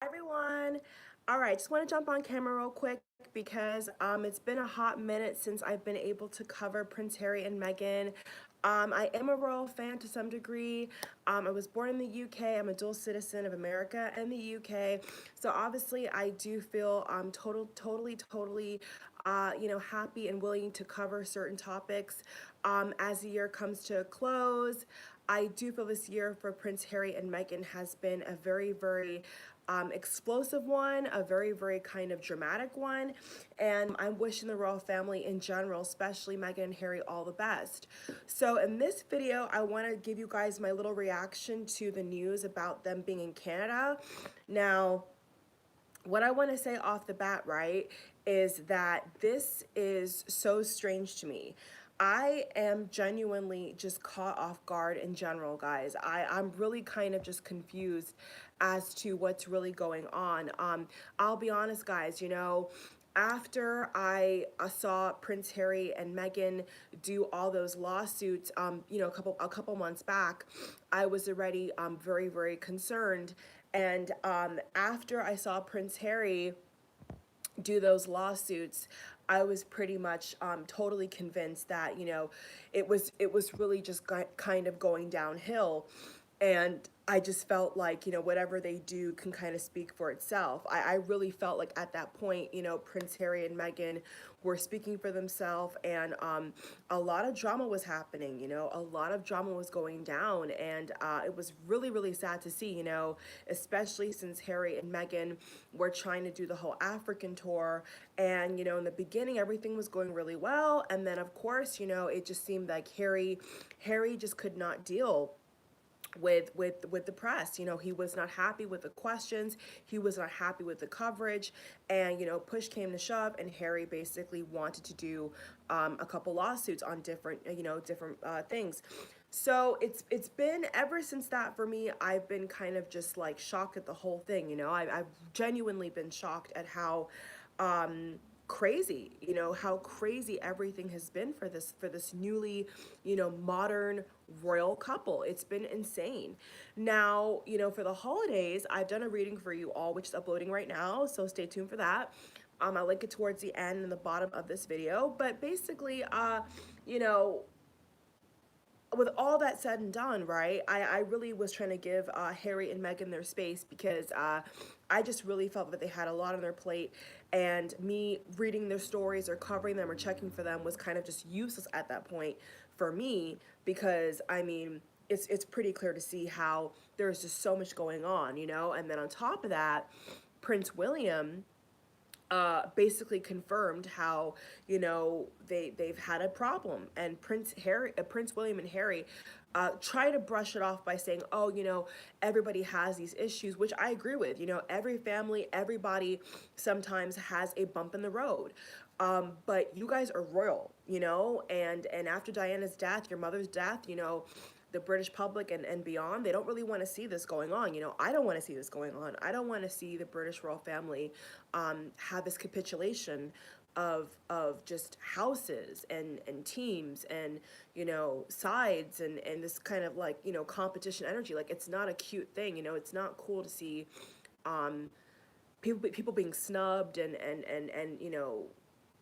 Hi everyone. All right, just want to jump on camera real quick because it's been a hot minute since I've been able to cover Prince Harry and Meghan. I am a royal fan to some degree. I was born in the UK. I'm a dual citizen of America and the UK. So obviously I do feel totally happy and willing to cover certain topics as the year comes to a close. I do feel this year for Prince Harry and Meghan has been a very explosive one, a very kind of dramatic one, and I'm wishing the royal family in general, especially Meghan and Harry, all the best. So in this video, I want to give you guys my little reaction to the news about them being in Canada. Now, what I want to say off the bat, right, is that this is so strange to me. I am genuinely just caught off guard in general, guys. I'm really kind of just confused as to what's really going on. I'll be honest, guys, after I saw Prince Harry and Meghan do all those lawsuits, a couple months back, I was already very concerned. And after I saw Prince Harry do those lawsuits, I was pretty much totally convinced that it was really just kind of going downhill, and I just felt like whatever they do can kind of speak for itself. I really felt like at that point Prince Harry and Meghan were speaking for themselves, and a lot of drama was happening. A lot of drama was going down, and it was really sad to see. Especially since Harry and Meghan were trying to do the whole African tour, and in the beginning everything was going really well, and then of course it just seemed like Harry just could not deal with the press. He was not happy with the questions, he was not happy with the coverage, and push came to shove, and Harry basically wanted to do a couple lawsuits on different things. So it's been ever since that. For me, I've been kind of just like shocked at the whole thing. I've genuinely been shocked at how crazy, how crazy everything has been for this newly modern royal couple. It's been insane. Now, for the holidays, I've done a reading for you all, which is uploading right now, so stay tuned for that. I'll link it towards the end and the bottom of this video. But basically, you know with all that said and done, right, I really was trying to give Harry and Meghan their space, because I just really felt that they had a lot on their plate, and me reading their stories or covering them or checking for them was kind of just useless at that point for me, because I mean, it's pretty clear to see how there's just so much going on, and then on top of that, Prince William basically confirmed how they've had a problem, and Prince William and Harry try to brush it off by saying, oh, everybody has these issues, which I agree with. Every family, everybody sometimes has a bump in the road. But you guys are royal, and after Diana's death, your mother's death, the British public and beyond, they don't really want to see this going on. I don't want to see this going on. I don't want to see the British royal family have this capitulation of just houses and teams and sides and this kind of like competition energy. Like, it's not a cute thing. It's not cool to see um, people being snubbed and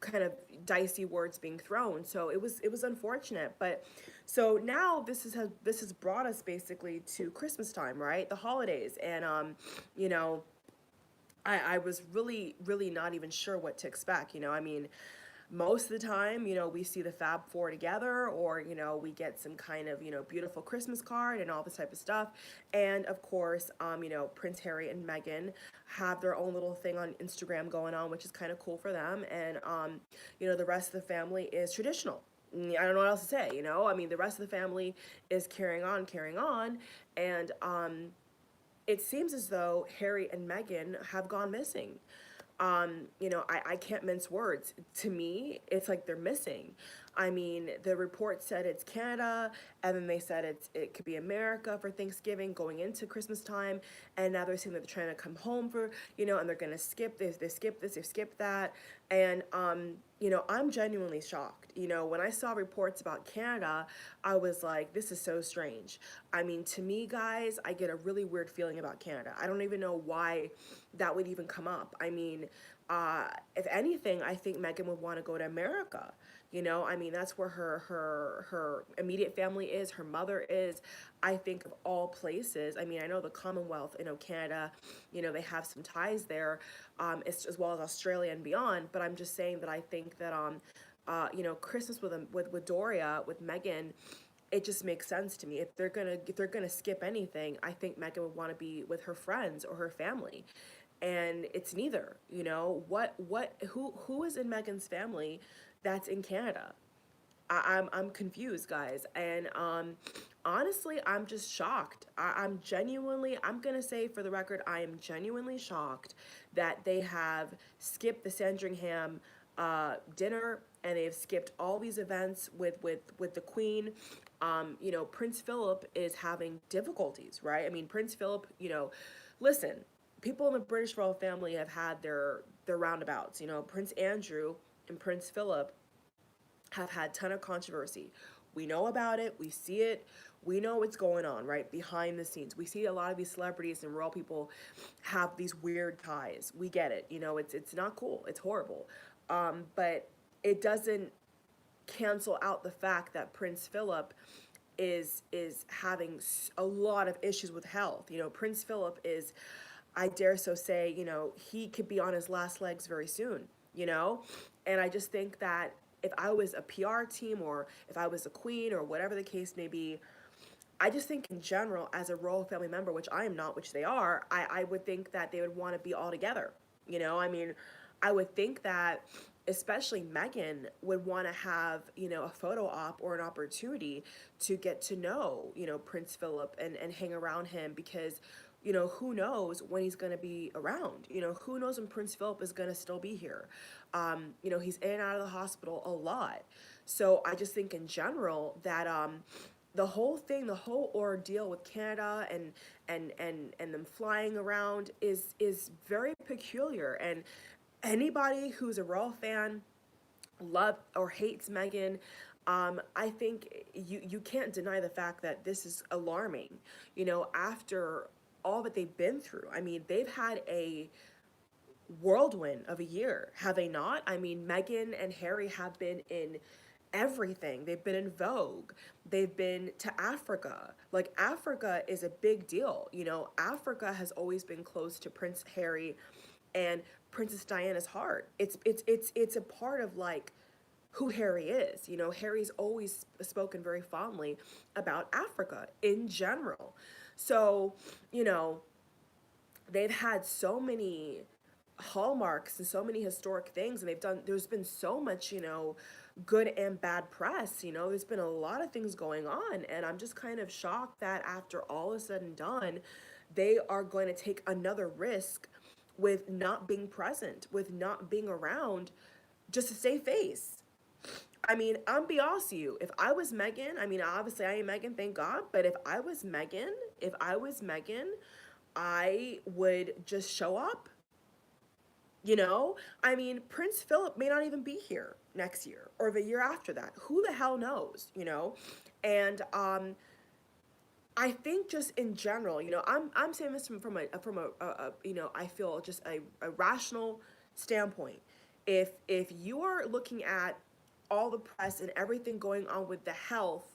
kind of dicey words being thrown. So it was unfortunate. But so now this has brought us basically to Christmas time, right? The holidays. And you know I was really not even sure what to expect. I mean, most of the time, we see the Fab Four together, or, we get some kind of, beautiful Christmas card and all this type of stuff. And of course, Prince Harry and Meghan have their own little thing on Instagram going on, which is kind of cool for them. And, the rest of the family is traditional. I don't know what else to say, I mean, the rest of the family is carrying on. And, it seems as though Harry and Meghan have gone missing. I can't mince words. To me, it's like they're missing. I mean, the report said it's Canada, and then they said it could be America for Thanksgiving going into Christmas time, and now they're saying that they're trying to come home for, and they're gonna skip this, they skip this, they skip that, and I'm genuinely shocked. When I saw reports about Canada, I was like, this is so strange. I mean, to me, guys, I get a really weird feeling about Canada. I don't even know why that would even come up. I mean, if anything, I think Meghan would want to go to America. I mean, that's where her immediate family is, her mother is. I think of all places. I mean, I know the Commonwealth, Canada, they have some ties there, as well as Australia and beyond. But I'm just saying that I think that Christmas with Doria, with Meghan, it just makes sense to me. If they're gonna skip anything, I think Meghan would want to be with her friends or her family, and it's neither. Who is in Meghan's family that's in Canada? I'm confused, guys, and honestly, I'm just shocked. I'm gonna say for the record, I am genuinely shocked that they have skipped the Sandringham dinner, and they've skipped all these events with the Queen. Prince Philip is having difficulties, right? I mean, Prince Philip, listen, people in the British royal family have had their roundabouts. Prince Andrew and Prince Philip have had a ton of controversy. We know about it, we see it, we know what's going on, right? Behind the scenes. We see a lot of these celebrities and royal people have these weird ties. We get it. It's not cool. It's horrible. But it doesn't cancel out the fact that Prince Philip is having a lot of issues with health. Prince Philip is, I dare so say, he could be on his last legs very soon, and I just think that if I was a PR team, or if I was a queen, or whatever the case may be, I just think in general, as a royal family member, which I am not, which they are, I would think that they would want to be all together. I mean, I would think that especially Meghan would want to have, a photo op or an opportunity to get to know, Prince Philip, and hang around him, because, who knows when he's going to be around? Who knows when Prince Philip is going to still be here? He's in and out of the hospital a lot. So I just think in general that the whole thing, the whole ordeal with Canada and them flying around is very peculiar. And anybody who's a royal fan, love or hates Meghan, I think you can't deny the fact that this is alarming. After all that they've been through, I mean, they've had a whirlwind of a year, have they not? I mean, Meghan and Harry have been in everything. They've been in Vogue. They've been to Africa. Like, Africa is a big deal. Africa has always been close to Prince Harry and Princess Diana's heart. It's a part of, like, who Harry is. Harry's always spoken very fondly about Africa in general. So, they've had so many hallmarks and so many historic things, and there's been so much, good and bad press. There's been a lot of things going on, and I'm just kind of shocked that after all is said and done, they are going to take another risk with not being present, with not being around, just to save face. I mean, I'm be honest with you. If I was Meghan, I mean, obviously I ain't Meghan, thank God. But if I was Meghan, I would just show up. I mean, Prince Philip may not even be here next year or the year after that. Who the hell knows? And I think just in general, I'm saying this from a I feel just a rational standpoint. If you are looking at all the press and everything going on with the health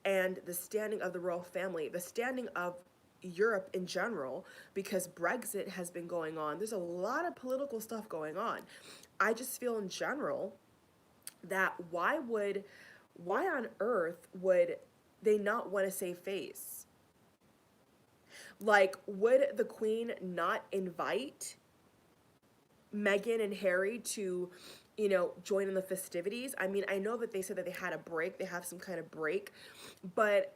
and the standing of the royal family, the standing of Europe in general, because Brexit has been going on. There's a lot of political stuff going on. I just feel in general that why on earth would they not want to save face? Like, would the Queen not invite Meghan and Harry to, join in the festivities? I mean, I know that they said that they had a break, they have some kind of break, but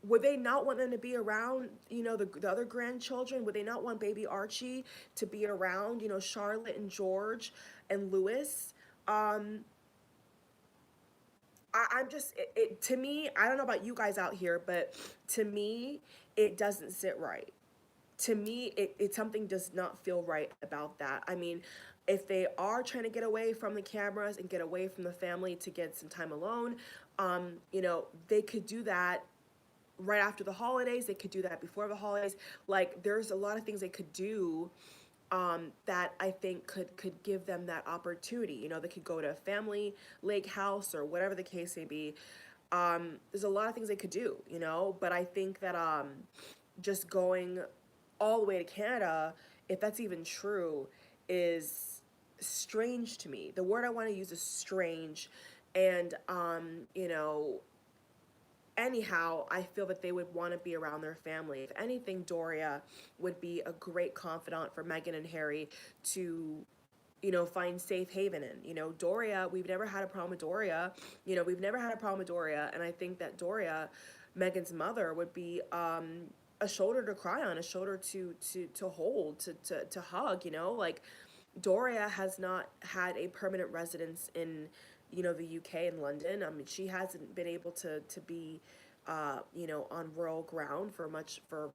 would they not want them to be around, the other grandchildren? Would they not want baby Archie to be around, Charlotte and George and Louis? I'm just to me, I don't know about you guys out here, but to me, it doesn't sit right. To me, it something does not feel right about that. I mean, if they are trying to get away from the cameras and get away from the family to get some time alone, they could do that right after the holidays. They could do that before the holidays. Like, there's a lot of things they could do that I think could give them that opportunity. They could go to a family lake house or whatever the case may be. There's a lot of things they could do, but I think that just going all the way to Canada, if that's even true, is strange to me. The word I want to use is strange. And anyhow, I feel that they would want to be around their family. If anything, Doria would be a great confidant for Meghan and Harry to, find safe haven in. Doria, we've never had a problem with Doria. We've never had a problem with Doria. And I think that Doria, Meghan's mother, would be a shoulder to cry on, a shoulder to hold, to hug, like Doria has not had a permanent residence in, the UK and London. I mean, she hasn't been able to be, on royal ground for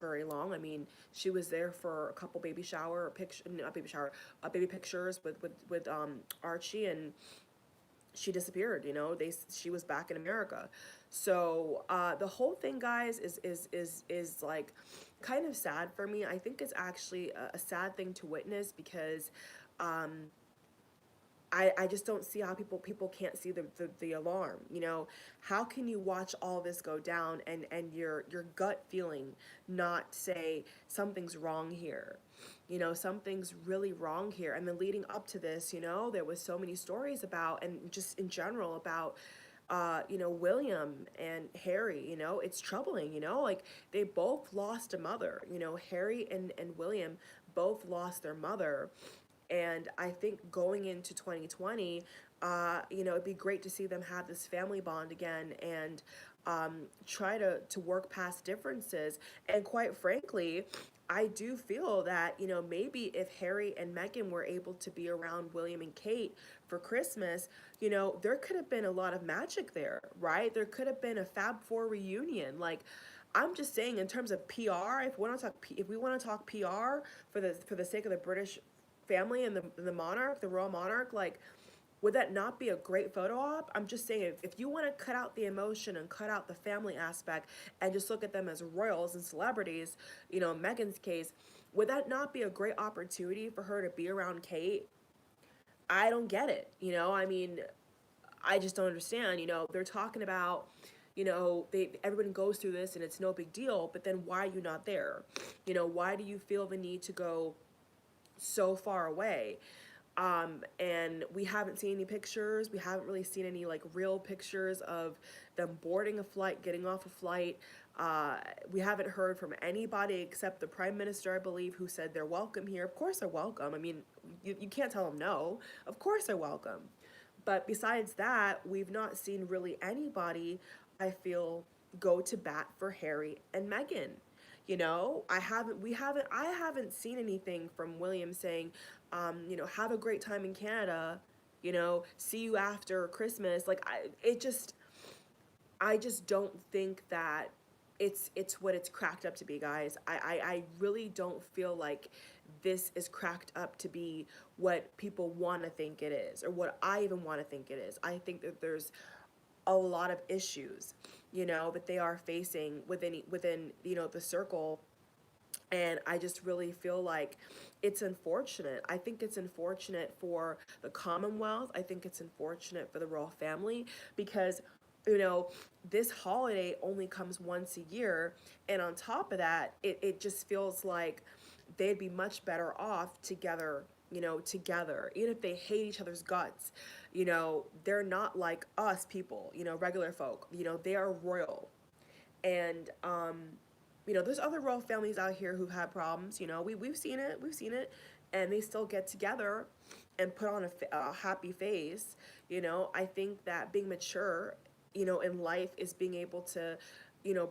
very long. I mean, she was there for a couple baby shower picture, not baby shower, baby pictures with Archie, and she disappeared. She was back in America. So the whole thing, guys, is like kind of sad for me. I think it's actually a sad thing to witness because um, I just don't see how people can't see the alarm. How can you watch all this go down and your gut feeling not say something's wrong here? Something's really wrong here. And then leading up to this, there was so many stories about, and just in general about William and Harry. It's troubling. Like, they both lost a mother. Harry and William both lost their mother. And I think going into 2020, it'd be great to see them have this family bond again and try to work past differences. And quite frankly, I do feel that, maybe if Harry and Meghan were able to be around William and Kate for Christmas, there could have been a lot of magic there, right? There could have been a Fab Four reunion. Like, I'm just saying, in terms of PR, if we want to talk PR for the sake of the British family and the monarch, the royal monarch, like, would that not be a great photo op? I'm just saying, if you want to cut out the emotion and cut out the family aspect and just look at them as royals and celebrities, in Meghan's case, would that not be a great opportunity for her to be around Kate? I don't get it. I mean, I just don't understand. They're talking about, everyone goes through this and it's no big deal, but then why are you not there? Why do you feel the need to go so far away? And we haven't seen any pictures. We haven't really seen any like real pictures of them boarding a flight, getting off a flight. We haven't heard from anybody except the Prime Minister, I believe, who said they're welcome here. Of course they're welcome. I mean, you can't tell them no. Of course they're welcome. But besides that, we've not seen really anybody, I feel, go to bat for Harry and Meghan. I haven't seen anything from William saying, have a great time in Canada, see you after Christmas. Like, I just don't think that it's what it's cracked up to be, guys. I really don't feel like this is cracked up to be what people want to think it is, or what I even want to think it is. I think that there's a lot of issues, that they are facing within the circle. And I just really feel like it's unfortunate. I think it's unfortunate for the Commonwealth. I think it's unfortunate for the royal family because, you know, this holiday only comes once a year. And on top of that, it just feels like they'd be much better off together, together. Even if they hate each other's guts, they're not like us people, regular folk. They are royal. And there's other royal families out here who've had problems. We've seen it, and they still get together and put on a happy face. I think that being mature, in life is being able to,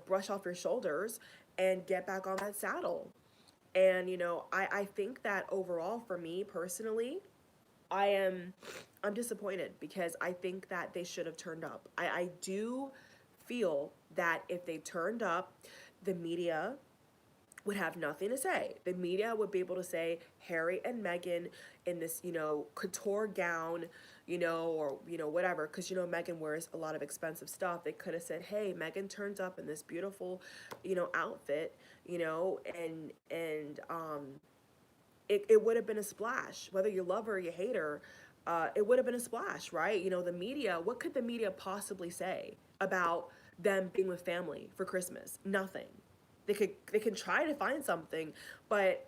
brush off your shoulders and get back on that saddle. And I think that overall, for me personally, I'm disappointed because I think that they should have turned up. I do feel that if they turned up, the media would have nothing to say. The media would be able to say Harry and Meghan in this, couture gown, or, whatever. Because, Meghan wears a lot of expensive stuff. They could have said, hey, Meghan turns up in this beautiful, outfit, and it would have been a splash. Whether you love her or you hate her, it would have been a splash, right? The media, what could the media possibly say about them being with family for Christmas? Nothing. They can try to find something, but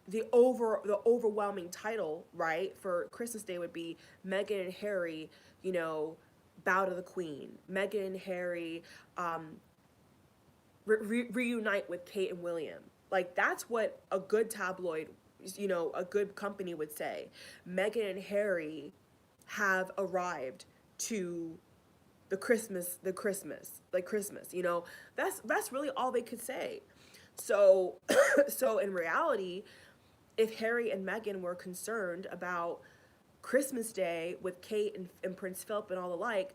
the overwhelming title, right, for Christmas Day would be Meghan and Harry, bow to the Queen. Meghan and Harry reunite with Kate and William. Like, that's what a good tabloid, a good company would say. Meghan and Harry have arrived to like Christmas, that's really all they could say. So, so in reality, if Harry and Meghan were concerned about Christmas Day with Kate and Prince Philip and all the like,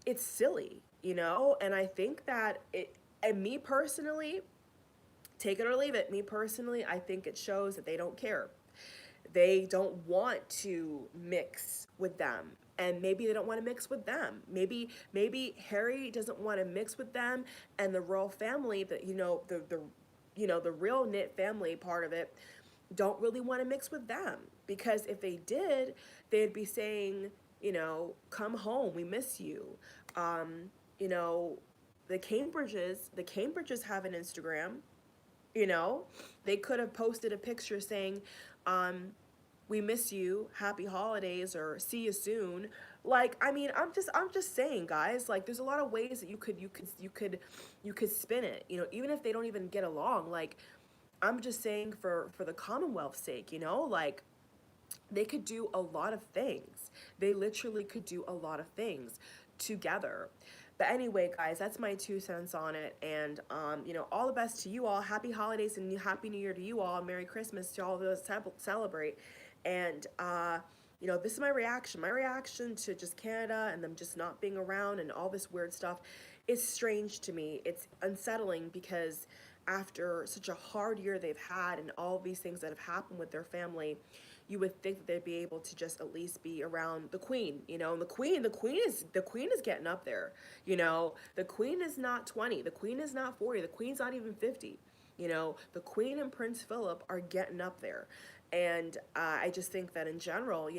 it's silly, and I think that and me personally, take it or leave it, me personally, I think it shows that they don't care. They don't want to mix with them, and maybe they don't want to mix with them. Maybe Harry doesn't want to mix with them, and the royal family, that the real knit family part of it, don't really want to mix with them, because if they did, they'd be saying, come home, we miss you. um you know the Cambridges have an Instagram. you know they could have posted a picture saying, um we miss you, happy holidays, or see you soon. Like, I mean, I'm just saying, guys, like, there's a lot of ways that you could spin it, even if they don't even get along. Like, I'm just saying, for the Commonwealth's sake, like, they could do a lot of things. They literally could do a lot of things together. But anyway, guys, that's my 2 cents on it. And, all the best to you all. Happy holidays and Happy New Year to you all. Merry Christmas to all of those celebrate. And, this is my reaction. My reaction to just Canada and them just not being around and all this weird stuff is strange to me. It's unsettling because after such a hard year they've had and all these things that have happened with their family, you would think that they'd be able to just at least be around the Queen, and the Queen is getting up there. The Queen is not 20, the Queen is not 40, the Queen's not even 50. The Queen and Prince Philip are getting up there. And I just think that in general,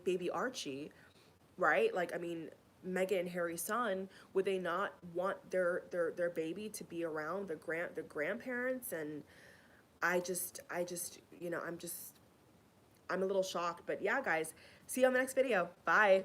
baby Archie, right? Like, I mean, Meghan and Harry's son, would they not want their baby to be around their grandparents? And I just, I'm a little shocked. But yeah, guys, see you on the next video. Bye.